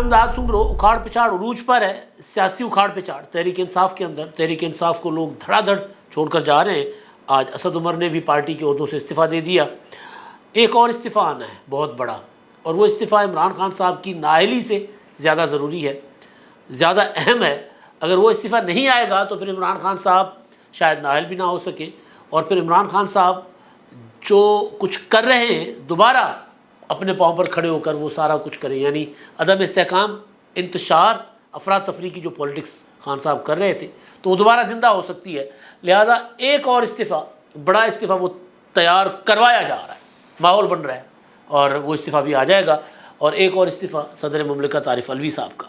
امداد سمرو اکھاڑ پچھاڑ عروج پر ہے، سیاسی اکھاڑ پچھاڑ تحریک انصاف کے اندر۔ تحریک انصاف کو لوگ دھڑا دھڑ چھوڑ کر جا رہے ہیں۔ آج اسد عمر نے بھی پارٹی کے عہدوں سے استعفیٰ دے دیا۔ ایک اور استعفیٰ آنا ہے بہت بڑا، اور وہ استعفیٰ عمران خان صاحب کی نااہلی سے زیادہ ضروری ہے، زیادہ اہم ہے۔ اگر وہ استعفیٰ نہیں آئے گا تو پھر عمران خان صاحب شاید نااہل بھی نہ ہو سکے، اور پھر عمران خان صاحب جو کچھ کر رہے ہیں دوبارہ اپنے پاؤں پر کھڑے ہو کر وہ سارا کچھ کریں، یعنی عدم استحکام، انتشار، افراتفری کی جو پولیٹکس خان صاحب کر رہے تھے تو وہ دوبارہ زندہ ہو سکتی ہے۔ لہذا ایک اور استعفیٰ، بڑا استعفیٰ وہ تیار کروایا جا رہا ہے، ماحول بن رہا ہے، اور وہ استعفیٰ بھی آ جائے گا۔ اور ایک اور استعفیٰ صدر مملکت عارف علوی صاحب کا۔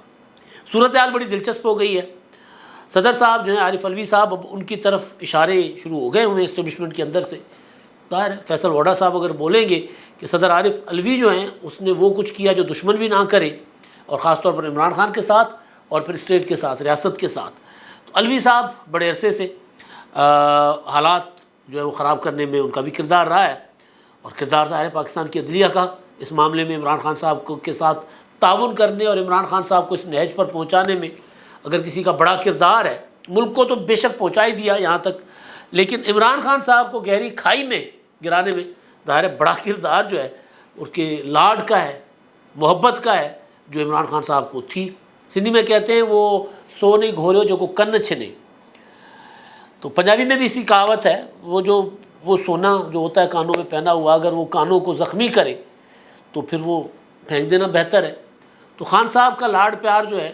صورتحال بڑی دلچسپ ہو گئی ہے۔ صدر صاحب جو ہیں عارف علوی صاحب، اب ان کی طرف اشارے شروع ہو گئے ہوئے ہیں اسٹیبلشمنٹ کے اندر سے۔ ظاہر ہے فیصل ووڈا صاحب اگر بولیں گے کہ صدر عارف علوی جو ہیں اس نے وہ کچھ کیا جو دشمن بھی نہ کرے، اور خاص طور پر عمران خان کے ساتھ اور پھر اسٹیٹ کے ساتھ، ریاست کے ساتھ، تو علوی صاحب بڑے عرصے سے حالات جو ہے وہ خراب کرنے میں ان کا بھی کردار رہا ہے، اور کردار ظاہر ہے پاکستان کی عدلیہ کا اس معاملے میں عمران خان صاحب کے ساتھ تعاون کرنے اور عمران خان صاحب کو اس نہج پر پہنچانے میں اگر کسی کا بڑا کردار ہے، ملک کو تو بے شک پہنچا ہی دیا یہاں تک، لیکن عمران خان صاحب کو گہری کھائی میں گرانے میں ظاہر ہے بڑا کردار جو ہے اس کے لاڈ کا ہے، محبت کا ہے، جو عمران خان صاحب کو تھی۔ سندھی میں کہتے ہیں وہ سو نہیں گھوریو جو کو کن چھنے، تو پنجابی میں بھی اسی کہاوت ہے، وہ سونا جو ہوتا ہے کانوں میں پہنا ہوا اگر وہ کانوں کو زخمی کرے تو پھر وہ پھینک دینا بہتر ہے۔ تو خان صاحب کا لاڈ پیار جو ہے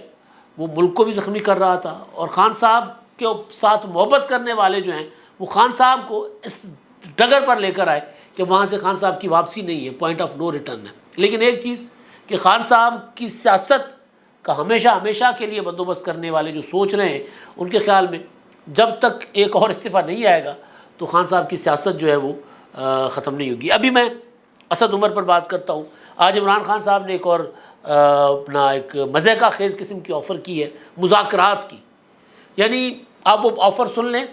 وہ ملک کو بھی زخمی کر رہا تھا، اور خان صاحب کے ساتھ محبت کرنے والے جو ہیں وہ خان صاحب کو اس ڈگر پر لے کر آئے کہ وہاں سے خان صاحب کی واپسی نہیں ہے، پوائنٹ آف نو ریٹرن ہے۔ لیکن ایک چیز کہ خان صاحب کی سیاست کا ہمیشہ کے لیے بندوبست کرنے والے جو سوچ رہے ہیں، ان کے خیال میں جب تک ایک اور استعفیٰ نہیں آئے گا تو خان صاحب کی سیاست جو ہے وہ ختم نہیں ہوگی۔ ابھی میں اسد عمر پر بات کرتا ہوں۔ آج عمران خان صاحب نے ایک اور اپنا ایک مزے کا خیز قسم کی آفر کی ہے، مذاکرات کی۔ یعنی آپ وہ آفر سن لیں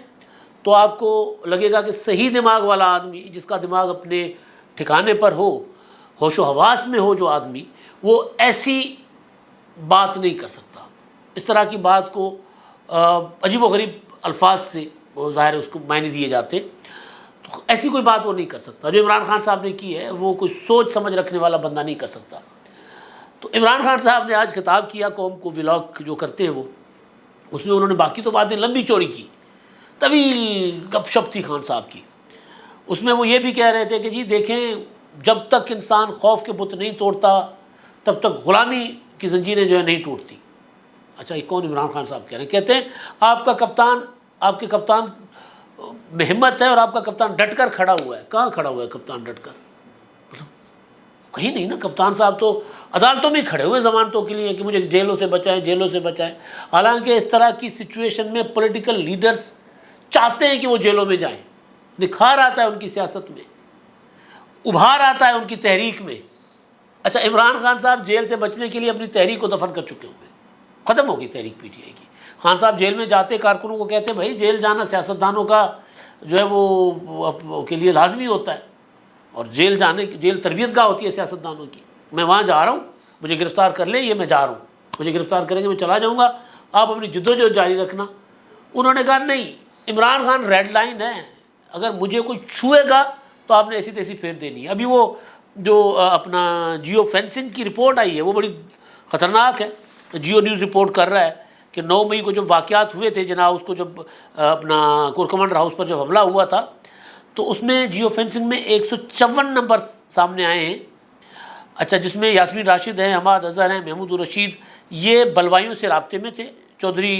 تو آپ کو لگے گا کہ صحیح دماغ والا آدمی، جس کا دماغ اپنے ٹھکانے پر ہو، ہوش و حواس میں ہو جو آدمی، وہ ایسی بات نہیں کر سکتا۔ اس طرح کی بات کو عجیب و غریب الفاظ سے وہ ظاہر اس کو معنی دیے جاتے، تو ایسی کوئی بات وہ نہیں کر سکتا جو عمران خان صاحب نے کی ہے، وہ کوئی سوچ سمجھ رکھنے والا بندہ نہیں کر سکتا۔ تو عمران خان صاحب نے آج خطاب کیا قوم کو، ولاگ جو کرتے ہیں وہ، اس میں انہوں نے باقی تو باتیں لمبی چوڑی کی، طویل گپ شپ تھی خان صاحب کی۔ اس میں وہ یہ بھی کہہ رہے تھے کہ جی دیکھیں، جب تک انسان خوف کے بت نہیں توڑتا تب تک غلامی کی زنجیریں جو ہے نہیں ٹوٹتی۔ اچھا یہ کون؟ عمران خان صاحب کہہ رہے ہیں، کہتے ہیں آپ کا کپتان، آپ کے کپتان میں ہمت ہے اور آپ کا کپتان ڈٹ کر کھڑا ہوا ہے۔ کہاں کھڑا ہوا ہے کپتان ڈٹ کر؟ مطلب کہیں نہیں نا، کپتان صاحب تو عدالتوں میں کھڑے ہوئے ضمانتوں کے لیے کہ مجھے جیلوں سے بچائیں، جیلوں سے بچائیں۔ حالانکہ اس طرح کی سچویشن میں پولیٹیکل لیڈرز چاہتے ہیں کہ وہ جیلوں میں جائیں، نکھار آتا ہے ان کی سیاست میں، ابھار آتا ہے ان کی تحریک میں۔ اچھا عمران خان صاحب جیل سے بچنے کے لیے اپنی تحریک کو دفن کر چکے ہوئے، ختم ہو گئی تحریک پی ٹی آئی کی۔ خان صاحب جیل میں جاتے، کارکنوں کو کہتے بھائی جیل جانا سیاستدانوں کا جو ہے وہ کے لیے لازمی ہوتا ہے، اور جیل تربیت گاہ ہوتی ہے سیاستدانوں کی۔ میں وہاں جا رہا ہوں، مجھے گرفتار کر لیں، یہ میں جا رہا ہوں، مجھے گرفتار کریں گے میں چلا جاؤں گا، آپ اپنی جدوجہد جاری رکھنا۔ انہوں نے کہا نہیں، عمران خان ریڈ لائن ہے، اگر مجھے کوئی چھوئے گا تو آپ نے ایسی تیسی پھیر دینی ہے۔ ابھی وہ جو اپنا جیو فینسنگ کی رپورٹ آئی ہے وہ بڑی خطرناک ہے۔ جیو نیوز رپورٹ کر رہا ہے کہ 9 مئی کو جب واقعات ہوئے تھے جناب، اس کو جب اپنا کور کمانڈر ہاؤس پر جب حملہ ہوا تھا تو اس میں جیو فینسنگ میں 154 نمبر سامنے آئے ہیں۔ اچھا جس میں یاسمین راشد ہیں، حماد اظہر ہیں، محمود الرشید، یہ بلوائیوں سے رابطے میں تھے۔ چودھری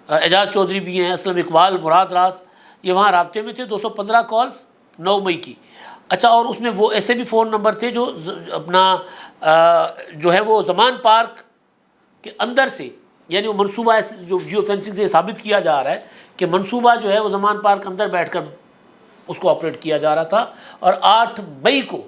اعجاز چودھری بھی ہیں، اسلم اقبال، مراد راز، یہ وہاں رابطے میں تھے۔ 215 کالز 9 مئی کی۔ اچھا اور اس میں وہ ایسے بھی فون نمبر تھے جو اپنا جو ہے وہ زمان پارک کے اندر سے، یعنی وہ منصوبہ جو جیو فینسنگ سے ثابت کیا جا رہا ہے کہ منصوبہ جو ہے وہ زمان پارک اندر بیٹھ کر اس کو آپریٹ کیا جا رہا تھا، اور 8 مئی کو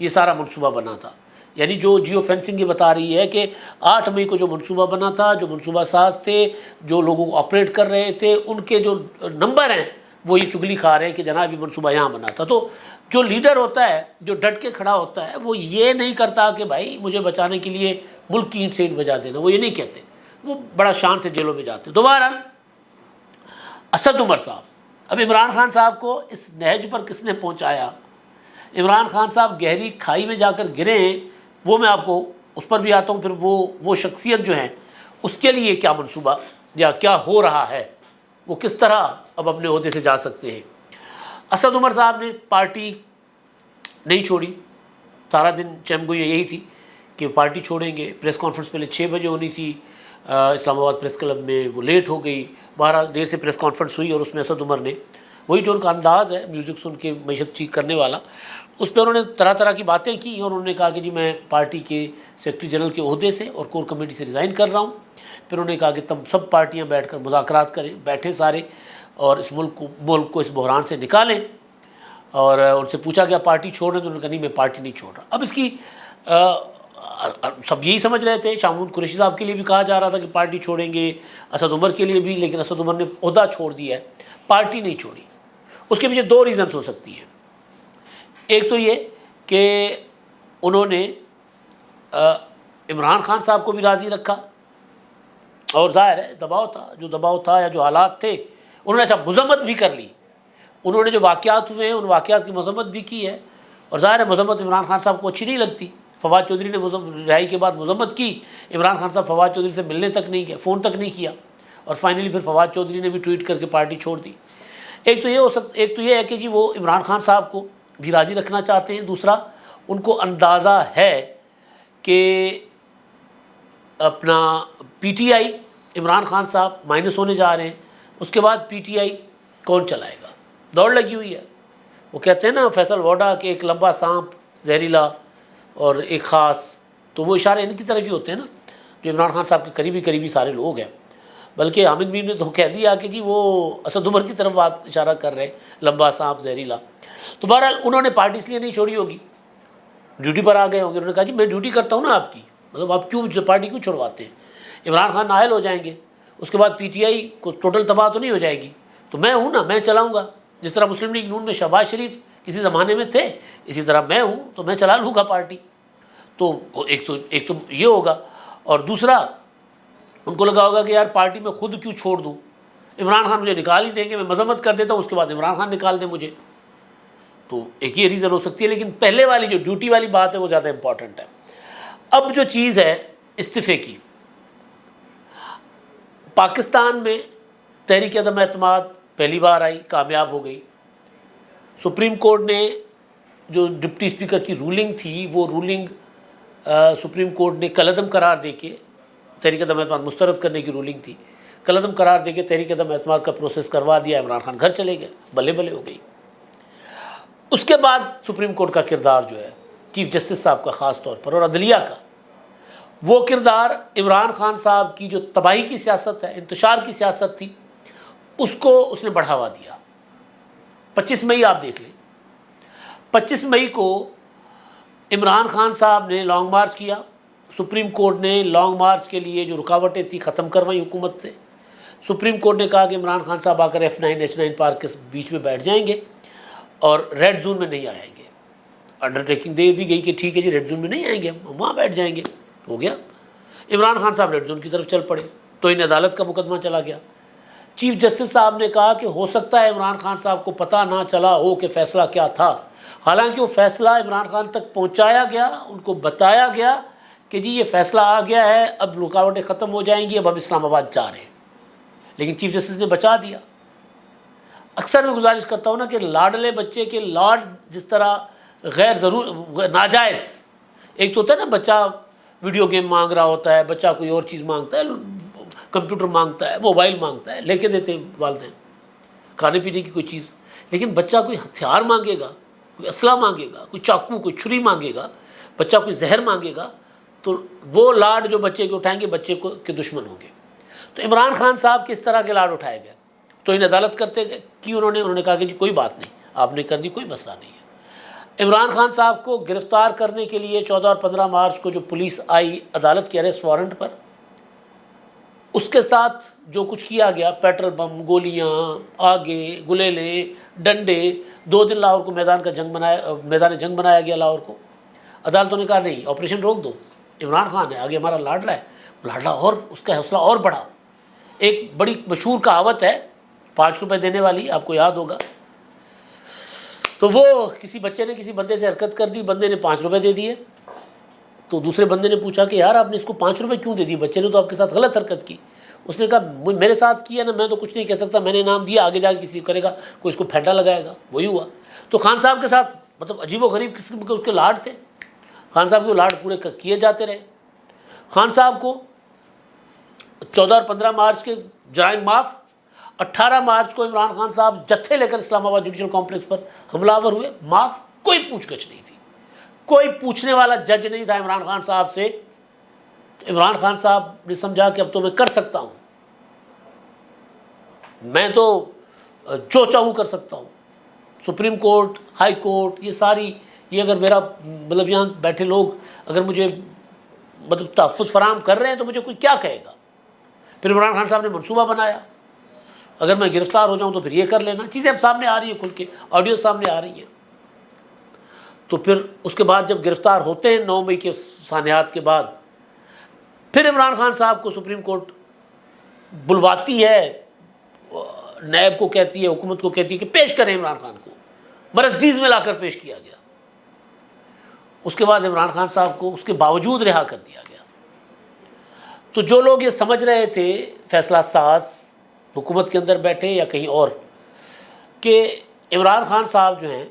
یہ سارا منصوبہ بنا تھا۔ یعنی جو جیو فینسنگ یہ بتا رہی ہے کہ 8 مئی کو جو منصوبہ بنا تھا، جو منصوبہ ساز تھے، جو لوگوں کو آپریٹ کر رہے تھے، ان کے جو نمبر ہیں وہ یہ چگلی کھا رہے ہیں کہ جناب یہ منصوبہ یہاں بنا تھا۔ تو جو لیڈر ہوتا ہے، جو ڈٹ کے کھڑا ہوتا ہے، وہ یہ نہیں کرتا کہ بھائی مجھے بچانے کے لیے ملک کی اینٹ سے اینٹ بجا دینا، وہ یہ نہیں کہتے، وہ بڑا شان سے جیلوں میں جاتے ہیں۔ دوبارہ اسد عمر صاحب، اب عمران خان صاحب کو اس نہج پر کس نے پہنچایا؟ عمران خان صاحب گہری کھائی میں جا کر گرے ہیں، وہ میں آپ کو اس پر بھی آتا ہوں۔ پھر وہ شخصیت جو ہیں اس کے لیے کیا منصوبہ یا کیا ہو رہا ہے، وہ کس طرح اب اپنے عہدے سے جا سکتے ہیں۔ اسد عمر صاحب نے پارٹی نہیں چھوڑی، سارا دن چمگوئی یہی تھی کہ پارٹی چھوڑیں گے۔ پریس کانفرنس پہلے 6 بجے ہونی تھی اسلام آباد پریس کلب میں، وہ لیٹ ہو گئی، بہرحال دیر سے پریس کانفرنس ہوئی، اور اس میں اسد عمر نے وہی جو ان کا انداز ہے میوزک سن کے معیشت ٹھیک کرنے والا، اس پہ انہوں نے طرح طرح کی باتیں کی، اور انہوں نے کہا کہ جی میں پارٹی کے سیکرٹری جنرل کے عہدے سے اور کور کمیٹی سے ریزائن کر رہا ہوں۔ پھر انہوں نے کہا کہ تم سب پارٹیاں بیٹھ کر مذاکرات کریں، بیٹھیں سارے، اور اس ملک کو اس بحران سے نکالیں۔ اور ان سے پوچھا گیا پارٹی چھوڑ رہے ہیں، تو انہوں نے کہا نہیں میں پارٹی نہیں چھوڑ رہا۔ اب اس کی سب یہی سمجھ رہے تھے، شاہ محمود قریشی صاحب کے لیے بھی کہا جا رہا تھا کہ پارٹی چھوڑیں گے، اسد عمر کے لیے بھی، لیکن اسد عمر نے عہدہ چھوڑ دیا ہے، پارٹی نہیں چھوڑی۔ اس کے پیچھے 2 ریزنز ہو سکتی ہیں۔ ایک تو یہ کہ انہوں نے عمران خان صاحب کو بھی راضی رکھا، اور ظاہر ہے دباؤ تھا یا جو حالات تھے، انہوں نے اچھا مذمت بھی کر لی، انہوں نے جو واقعات ہوئے ہیں ان واقعات کی مذمت بھی کی ہے، اور ظاہر ہے مذمت عمران خان صاحب کو اچھی نہیں لگتی۔ فواد چودھری نے رہائی کے بعد مذمت کی، عمران خان صاحب فواد چودھری سے ملنے تک نہیں گئے، فون تک نہیں کیا، اور فائنلی پھر فواد چودھری نے بھی ٹویٹ کر کے پارٹی چھوڑ دی۔ ایک تو یہ ہے کہ جی وہ عمران خان صاحب کو بھی راضی رکھنا چاہتے ہیں، دوسرا ان کو اندازہ ہے کہ اپنا P T I, Imran Khan صاحب مائنس ہونے جا رہے ہیں، اس کے بعد پی ٹی آئی کون چلائے گا؟ دوڑ لگی ہوئی ہے۔ وہ کہتے ہیں نا فیصل ووڈا کہ ایک لمبا سانپ زہریلا اور ایک خاص، تو وہ اشارے ان کی طرف ہی ہوتے ہیں نا، جو عمران خان صاحب کے قریبی سارے لوگ ہیں۔ بلکہ حامد میر نے تو کہہ دیا کہ جی وہ اسد عمر کی طرف بات اشارہ کر رہے، لمبا سانپ زہریلا۔ تو بہرحال انہوں نے پارٹی اس لیے نہیں چھوڑی ہوگی، ڈیوٹی پر آ گئے ہوں گے، انہوں نے کہا جی میں ڈیوٹی کرتا ہوں نا آپ کی، مطلب آپ پارٹی کیوں چھوڑواتے ہیں؟ عمران خان نااہل ہو جائیں گے، اس کے بعد پی ٹی آئی کو ٹوٹل تباہ تو نہیں ہو جائے گی، تو میں ہوں نا، میں چلاؤں گا، جس طرح مسلم لیگ نون میں شہباز شریف کسی زمانے میں تھے، اسی طرح میں ہوں، تو میں چلا لوں گا پارٹی۔ تو ایک تو یہ ہوگا، اور دوسرا ان کو لگا ہوگا کہ یار پارٹی میں خود کیوں چھوڑ دوں، عمران خان مجھے نکال ہی دیں گے، میں مذمت کر دیتا ہوں، اس کے بعد عمران خان نکال دیں مجھے، تو ایک یہ ریزن ہو سکتی ہے۔ لیکن پہلے والی جو ڈیوٹی والی بات ہے وہ زیادہ امپورٹنٹ ہے۔ اب جو چیز ہے استعفے کی، پاکستان میں تحریک عدم اعتماد پہلی بار آئی، کامیاب ہو گئی۔ سپریم کورٹ نے جو ڈپٹی اسپیکر کی رولنگ تھی، وہ رولنگ سپریم کورٹ نے کالعدم قرار دے کے تحریک عدم اعتماد مسترد کرنے کی رولنگ تھی، کالعدم قرار دے کے تحریک عدم اعتماد کا پروسیس کروا دیا، عمران خان گھر چلے گئے، بلے بلے ہو گئی۔ اس کے بعد سپریم کورٹ کا کردار جو ہے چیف جسٹس صاحب کا خاص طور پر، اور عدلیہ کا، وہ کردار عمران خان صاحب کی جو تباہی کی سیاست ہے، انتشار کی سیاست تھی، اس کو اس نے بڑھاوا دیا۔ 25 مئی آپ دیکھ لیں، 25 مئی کو عمران خان صاحب نے لانگ مارچ کیا، سپریم کورٹ نے لانگ مارچ کے لیے جو رکاوٹیں تھیں ختم کروائی حکومت سے۔ سپریم کورٹ نے کہا کہ عمران خان صاحب آ کر F9 H9 پارک کے بیچ میں بیٹھ جائیں گے اور ریڈ زون میں نہیں آئیں گے۔ انڈرٹیکنگ دے دی گئی کہ ٹھیک ہے جی ریڈ زون میں نہیں آئیں گے، ہم وہاں بیٹھ جائیں گے، ہو گیا۔ عمران خان صاحب ریڈ زون کی طرف چل پڑے، تو ان عدالت کا مقدمہ چلا گیا۔ چیف جسٹس صاحب نے کہا کہ ہو سکتا ہے عمران خان صاحب کو پتہ نہ چلا ہو کہ فیصلہ کیا تھا، حالانکہ وہ فیصلہ عمران خان تک پہنچایا گیا، ان کو بتایا گیا کہ جی یہ فیصلہ آ گیا ہے، اب رکاوٹیں ختم ہو جائیں گی، اب ہم اسلام آباد جا رہے ہیں، لیکن چیف جسٹس نے بچا دیا۔ اکثر میں گزارش کرتا ہوں نا کہ لاڈلے بچے کے لاڈ جس طرح غیر ضرور ناجائز، ایک تو ہوتا ہے نا بچہ ویڈیو گیم مانگ رہا ہوتا ہے، بچہ کوئی اور چیز مانگتا ہے، کمپیوٹر مانگتا ہے، موبائل مانگتا ہے، لے کے دیتے ہیں والدین، کھانے پینے کی کوئی چیز، لیکن بچہ کوئی ہتھیار مانگے گا، کوئی اسلحہ مانگے گا، کوئی چاقو کوئی چھری مانگے گا، بچہ کوئی زہر مانگے گا، تو وہ لاڈ جو بچے کے اٹھائیں گے بچے کو کے دشمن ہوں گے۔ تو عمران خان صاحب کس طرح کے لاڈ اٹھائے گئے، تو ان عدالت کرتے گئے کی انہوں نے کہا کہ جی کوئی بات نہیں، آپ نے کر دی، کوئی مسئلہ نہیں ہے۔ عمران خان صاحب کو گرفتار کرنے کے لیے 14 اور 15 مارچ کو جو پولیس آئی عدالت کے اریسٹ وارنٹ پر، اس کے ساتھ جو کچھ کیا گیا، پیٹرل بم، گولیاں، آگے گلیلیں، ڈنڈے، 2 دن لاہور کو میدان جنگ بنایا گیا لاہور کو۔ عدالتوں نے کہا نہیں، آپریشن روک دو، عمران خان ہے آگے ہمارا لاڈلا ہے، لاڈلا اور اس کا حوصلہ اور بڑھا۔ ایک بڑی مشہور کہاوت ہے 5 روپے دینے والی، آپ کو یاد ہوگا، تو وہ کسی بچے نے کسی بندے سے حرکت کر دی، بندے نے 5 روپے دے دیے، تو دوسرے بندے نے پوچھا کہ یار آپ نے اس کو 5 روپے کیوں دے دی، بچے نے تو آپ کے ساتھ غلط حرکت کی۔ اس نے کہا میرے ساتھ کیا نا، میں تو کچھ نہیں کہہ سکتا، میں نے انعام دیا، آگے جا کے کسی کرے گا، کوئی اس کو پھینٹا لگائے گا، وہی ہوا۔ تو خان صاحب کے ساتھ مطلب عجیب و غریب قسم کے اس کے لاڈ تھے، خان صاحب کے لاڈ پورے کیے جاتے رہے۔ خان صاحب کو 14 اور 15 مارچ کے جرائم معاف، 18 مارچ کو عمران خان صاحب جتھے لے کر اسلام آباد جوڈیشل کمپلیکس پر حملہ آور ہوئے، معاف، کوئی پوچھ گچھ نہیں تھی، کوئی پوچھنے والا جج نہیں تھا عمران خان صاحب سے۔ عمران خان صاحب نے سمجھا کہ اب تو میں کر سکتا ہوں، میں تو جو چاہوں کر سکتا ہوں، سپریم کورٹ، ہائی کورٹ، یہ ساری، یہ اگر میرا مطلب یہاں بیٹھے لوگ اگر مجھے مطلب تحفظ فراہم کر رہے ہیں تو مجھے کوئی کیا کہے گا۔ پھر عمران خان صاحب نے منصوبہ بنایا، اگر میں گرفتار ہو جاؤں تو پھر یہ کر لینا، چیزیں اب سامنے آ رہی ہیں، کھل کے آڈیو سامنے آ رہی ہیں۔ تو پھر اس کے بعد جب گرفتار ہوتے ہیں 9 مئی کے سانحات کے بعد، پھر عمران خان صاحب کو سپریم کورٹ بلواتی ہے، نیب کو کہتی ہے، حکومت کو کہتی ہے کہ پیش کریں عمران خان کو، مرسڈیز میں لا کر پیش کیا گیا۔ اس کے بعد عمران خان صاحب کو اس کے باوجود رہا کر دیا گیا۔ تو جو لوگ یہ سمجھ رہے تھے فیصلہ ساز حکومت کے اندر بیٹھے یا کہیں اور، کہ عمران خان صاحب جو ہیں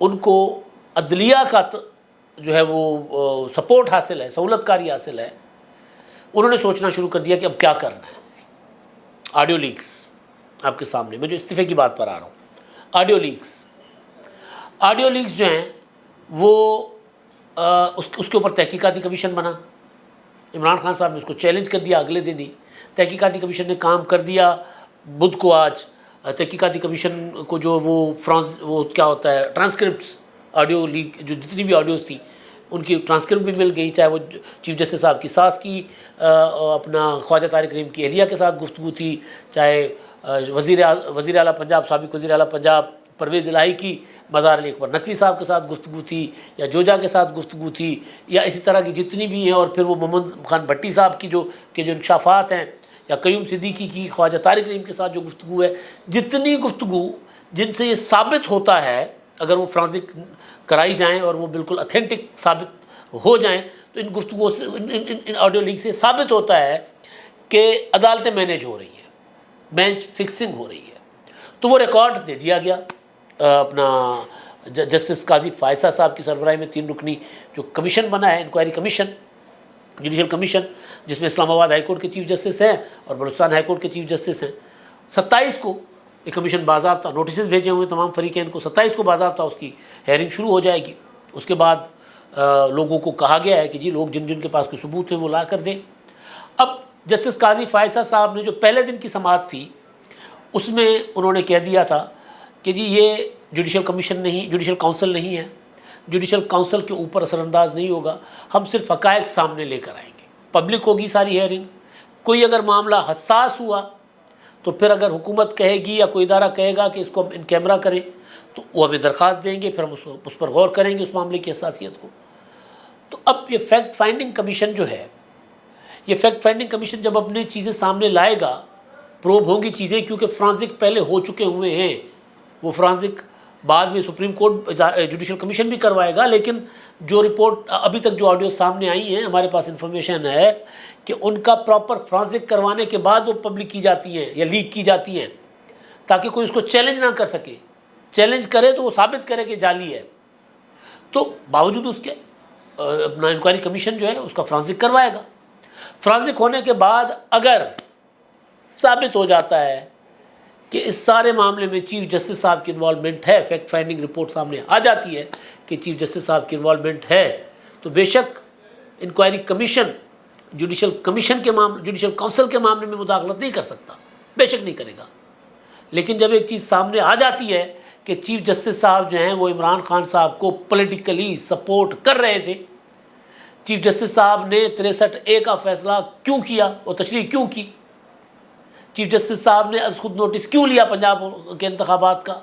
ان کو عدلیہ کا جو ہے وہ سپورٹ حاصل ہے، سہولت کاری حاصل ہے، انہوں نے سوچنا شروع کر دیا کہ اب کیا کرنا ہے۔ آڈیو لیکس آپ کے سامنے، میں جو استعفے کی بات پر آ رہا ہوں، آڈیو لیکس جو ہیں وہ اس کے اوپر تحقیقاتی کمیشن بنا۔ عمران خان صاحب نے اس کو چیلنج کر دیا اگلے دن ہی، تحقیقاتی کمیشن نے کام کر دیا۔ بدھ کو آج تحقیقاتی کمیشن کو جو وہ کیا ہوتا ہے ٹرانسکرپٹس، آڈیو لیک جو جتنی بھی آڈیوز تھیں ان کی ٹرانسکرپٹ بھی مل گئی، چاہے وہ چیف جسٹس صاحب کی ساس کی اپنا خواجہ طارق رحیم کی اہلیہ کے ساتھ گفتگو تھی، چاہے وزیر اعلیٰ پنجاب، سابق وزیر اعلیٰ پنجاب پرویز الہی کی مزار علی اکبر نقوی صاحب کے ساتھ گفتگو تھی، یا جوجا کے ساتھ گفتگو تھی، یا اسی طرح کی جتنی بھی ہیں، اور پھر وہ محمد خان بھٹی صاحب کی جو انکشافات ہیں، یا قیوم صدیقی کی خواجہ طارق رحیم کے ساتھ جو گفتگو ہے، جتنی گفتگو جن سے یہ ثابت ہوتا ہے، اگر وہ فرانزک کرائی جائیں اور وہ بالکل اتھینٹک ثابت ہو جائیں، تو ان گفتگو سے ان آڈیو لیک سے ثابت ہوتا ہے کہ عدالتیں مینیج ہو رہی ہیں، بینچ فکسنگ ہو رہی ہے۔ تو وہ ریکارڈ دے دیا گیا اپنا جسٹس قاضی فائصہ صاحب کی سربراہی میں 3 رکنی جو کمیشن بنا ہے، انکوائری کمیشن، جوڈیشل کمیشن، جس میں اسلام آباد ہائی کورٹ کے چیف جسٹس ہیں اور بلوچستان ہائی کورٹ کے چیف جسٹس ہیں۔ 27 کو یہ کمیشن باضابطہ نوٹسز بھیجے ہوئے تمام فریقین کو، 27 کو باضابطہ اس کی ہیئرنگ شروع ہو جائے گی۔ اس کے بعد لوگوں کو کہا گیا ہے کہ جی لوگ جن جن کے پاس کوئی ثبوت ہیں وہ لا کر دیں۔ اب جسٹس قاضی فائصہ صاحب نے جو پہلے دن کی سماعت تھی اس میں انہوں نے کہہ دیا تھا کہ جی یہ جوڈیشل کمیشن نہیں، جوڈیشل کونسل نہیں ہے، جوڈیشل کونسل کے اوپر اثر انداز نہیں ہوگا، ہم صرف حقائق سامنے لے کر آئیں گے، پبلک ہوگی ساری ہیئرنگ، کوئی اگر معاملہ حساس ہوا تو پھر اگر حکومت کہے گی یا کوئی ادارہ کہے گا کہ اس کو ہم ان کیمرہ کریں تو وہ ہمیں درخواست دیں گے، پھر ہم اس پر غور کریں گے اس معاملے کی حساسیت کو۔ تو اب یہ فیکٹ فائنڈنگ کمیشن جو ہے، یہ فیکٹ فائنڈنگ کمیشن جب اپنی چیزیں سامنے لائے گا، پروب ہوں گی چیزیں، کیونکہ فرانزک پہلے ہو چکے ہوئے ہیں، وہ فرانزک بعد میں سپریم کورٹ جوڈیشل کمیشن بھی کروائے گا، لیکن جو رپورٹ ابھی تک جو آڈیو سامنے آئی ہیں ہمارے پاس انفارمیشن ہے کہ ان کا پراپر فرانزک کروانے کے بعد وہ پبلک کی جاتی ہیں یا لیک کی جاتی ہیں، تاکہ کوئی اس کو چیلنج نہ کر سکے، چیلنج کرے تو وہ ثابت کرے کہ جعلی ہے۔ تو باوجود اس کے اپنا انکوائری کمیشن جو ہے اس کا فرانزک کروائے گا۔ فرانزک ہونے کے بعد اگر ثابت ہو جاتا ہے کہ اس سارے معاملے میں چیف جسٹس صاحب کی انوالومنٹ ہے، فیکٹ فائنڈنگ رپورٹ سامنے آ جاتی ہے کہ چیف جسٹس صاحب کی انوالومنٹ ہے، تو بے شک انکوائری کمیشن جوڈیشل کمیشن کے معاملے، جوڈیشل کونسل کے معاملے میں مداخلت نہیں کر سکتا، بے شک نہیں کرے گا۔ لیکن جب ایک چیز سامنے آ جاتی ہے کہ چیف جسٹس صاحب جو ہیں وہ عمران خان صاحب کو پولیٹیکلی سپورٹ کر رہے تھے، چیف جسٹس صاحب نے 63A کا فیصلہ کیوں کیا، وہ تشریح کیوں کی، چیف جسٹس صاحب نے از خود نوٹس کیوں لیا پنجاب کے انتخابات کا،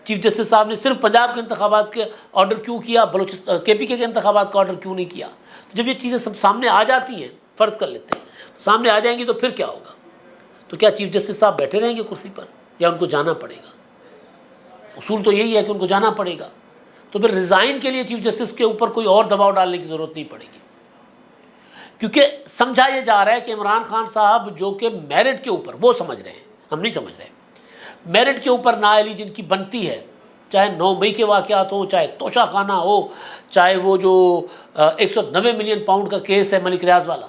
چیف جسٹس صاحب نے صرف پنجاب کے انتخابات کے آرڈر کیوں کیا، بلوچستان KPK کے انتخابات کا آرڈر کیوں نہیں کیا؟ تو جب یہ چیزیں سب سامنے آ جاتی ہیں، فرض کر لیتے ہیں سامنے آ جائیں گی، تو پھر کیا ہوگا؟ تو کیا چیف جسٹس صاحب بیٹھے رہیں گے کرسی پر، یا ان کو جانا پڑے گا؟ اصول تو یہی ہے کہ ان کو جانا پڑے گا. تو پھر ریزائن کے لیے چیف جسٹس کے اوپر کوئی اور دباؤ ڈالنے کی ضرورت نہیں پڑے گی، کیونکہ سمجھا یہ جا رہا ہے کہ عمران خان صاحب جو کہ میرٹ کے اوپر، وہ سمجھ رہے ہیں، ہم نہیں سمجھ رہے، میرٹ کے اوپر نااہلی جن کی بنتی ہے، چاہے 9 مئی کے واقعات ہوں، چاہے توشہ خانہ ہو، چاہے وہ جو 190 ملین پاؤنڈ کا کیس ہے ملک ریاض والا،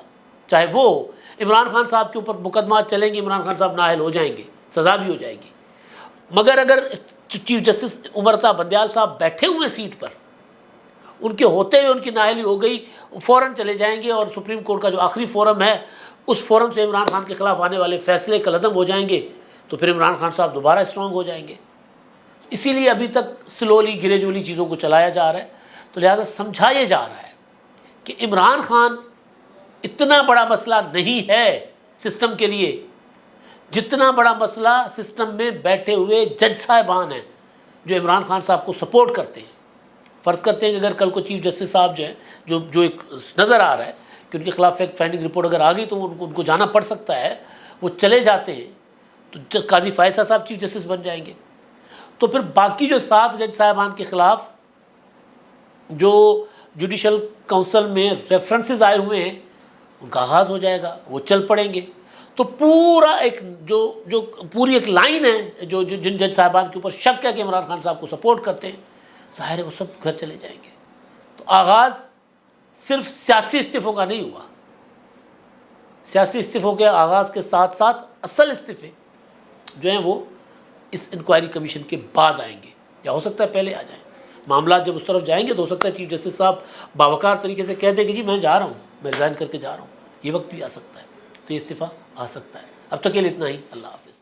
چاہے وہ عمران خان صاحب کے اوپر مقدمات چلیں گے، عمران خان صاحب نااہل ہو جائیں گے، سزا بھی ہو جائے گی. مگر اگر چیف جسٹس عمر صاحب بندیال صاحب بیٹھے ہوئے سیٹ پر، ان کے ہوتے ہوئے ان کی نااہلی ہو گئی، فوراً چلے جائیں گے، اور سپریم کورٹ کا جو آخری فورم ہے اس فورم سے عمران خان کے خلاف آنے والے فیصلے کالعدم ہو جائیں گے، تو پھر عمران خان صاحب دوبارہ اسٹرانگ ہو جائیں گے. اسی لیے ابھی تک سلولی گریجولی چیزوں کو چلایا جا رہا ہے. تو لہٰذا سمجھا یہ جا رہا ہے کہ عمران خان اتنا بڑا مسئلہ نہیں ہے سسٹم کے لیے، جتنا بڑا مسئلہ سسٹم میں بیٹھے ہوئے جج صاحبان ہیں جو عمران خان صاحب کو سپورٹ کرتے ہیں. فرض کرتے ہیں کہ اگر کل کو چیف جسٹس صاحب جو ہیں، جو ایک نظر آ رہا ہے کہ ان کے خلاف فیکٹ فائنڈنگ رپورٹ اگر آ گئی تو ان کو جانا پڑ سکتا ہے، وہ چلے جاتے ہیں، تو قاضی فائز صاحب چیف جسٹس بن جائیں گے. تو پھر باقی جو 7 جج صاحبان کے خلاف جو جوڈیشل کونسل میں ریفرنسز آئے ہوئے ہیں، ان کا آغاز ہو جائے گا، وہ چل پڑیں گے. تو پورا ایک جو پوری ایک لائن ہے جو جن جج صاحبان کے اوپر شک ہے کہ عمران خان صاحب کو سپورٹ کرتے ہیں، ظاہر ہے وہ سب گھر چلے جائیں گے. تو آغاز صرف سیاسی استعفوں کا نہیں ہوا، سیاسی استعفوں کے آغاز کے ساتھ ساتھ اصل استعفے جو ہیں وہ اس انکوائری کمیشن کے بعد آئیں گے، یا ہو سکتا ہے پہلے آ جائیں. معاملات جب اس طرف جائیں گے تو ہو سکتا ہے چیف جسٹس صاحب باوقار طریقے سے کہہ دیں کہ جی میں جا رہا ہوں، میں ریزائن کر کے جا رہا ہوں. یہ وقت بھی آ سکتا ہے، تو یہ استعفیٰ آ سکتا ہے. اب تک کے لیے اتنا ہی. اللہ حافظ.